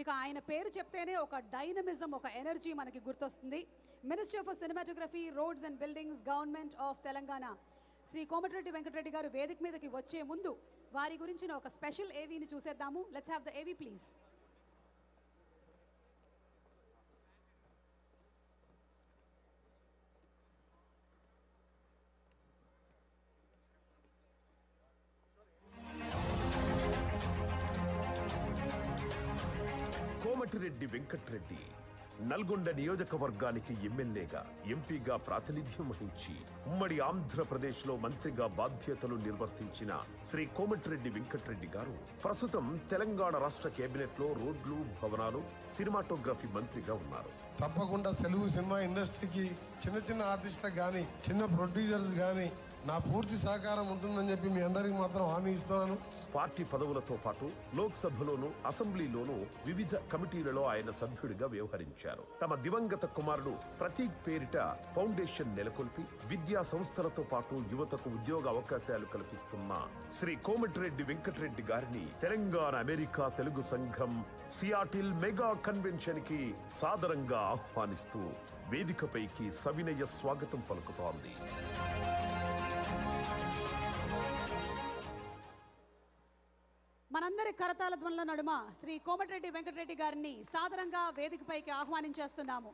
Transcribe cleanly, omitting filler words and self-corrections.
ఇక ఆయన పేరు చెప్తేనే ఒక డైనమిజం, ఒక ఎనర్జీ మనకి గుర్తొస్తుంది. Ministry of cinematography, roads and buildings, government of Telangana Shri Komatireddy Venkatreddy గారు వేదిక మీదకి వచ్చే ముందు వారి గురించిన ఒక స్పెషల్ ఏవీని చూసేద్దాము. లెట్స్ హ్యావ్ ద ఏవీ ప్లీజ్. కోమటిరెడ్డి వెంకటరెడ్డి నల్గొండ నియోజకవర్గానికి ఎమ్మెల్యేగా, ఎంపీగా ప్రాతినిధ్యం వహించి ఉమ్మడి ఆంధ్రప్రదేశ్లో మంత్రిగా బాధ్యతలు నిర్వర్తించిన శ్రీ కోమటిరెడ్డి వెంకటరెడ్డి గారు ప్రస్తుతం తెలంగాణ రాష్ట్ర కేబినెట్లో రోడ్లు, భవనాలు, సినిమాటోగ్రఫీ మంత్రిగా ఉన్నారు. తప్పకుండా తెలుగు సినిమా ఇండస్ట్రీకి చిన్న చిన్న ఆర్టిస్టులకు కానీ, చిన్న ప్రొడ్యూసర్స్ కానీ నా పూర్తి సహకారం ఉంటుందని చెప్పి మీ అందరికి మాత్రం హామీ ఇస్తున్నాను. పార్టీ పదవులతో పాటు లోక్సభలోను, అసెంబ్లీలోను వివిధ కమిటీలలో ఆయన సభ్యుడిగా వ్యవహరించారు. తమ దివంగత కుమారుడు ప్రతీక్ పేరిట ఫౌండేషన్ నెలకొల్పి విద్యా సంస్థలతో పాటు యువతకు ఉద్యోగ అవకాశాలు కల్పిస్తున్న శ్రీ కోమటిరెడ్డి వెంకటరెడ్డి గారిని తెలంగాణ అమెరికా తెలుగు సంఘం సియాటిల్ మెగా కన్వెన్షన్ కి సాదరంగా ఆహ్వానిస్తూ వేదికపైకి సవినయ స్వాగతం పలుకుతోంది. మనందరి కరతాళ ధ్వనుల నడుమ శ్రీ కోమటిరెడ్డి వెంకటరెడ్డి గారిని సాదరంగా వేదికపైకి ఆహ్వానించేస్తున్నాము.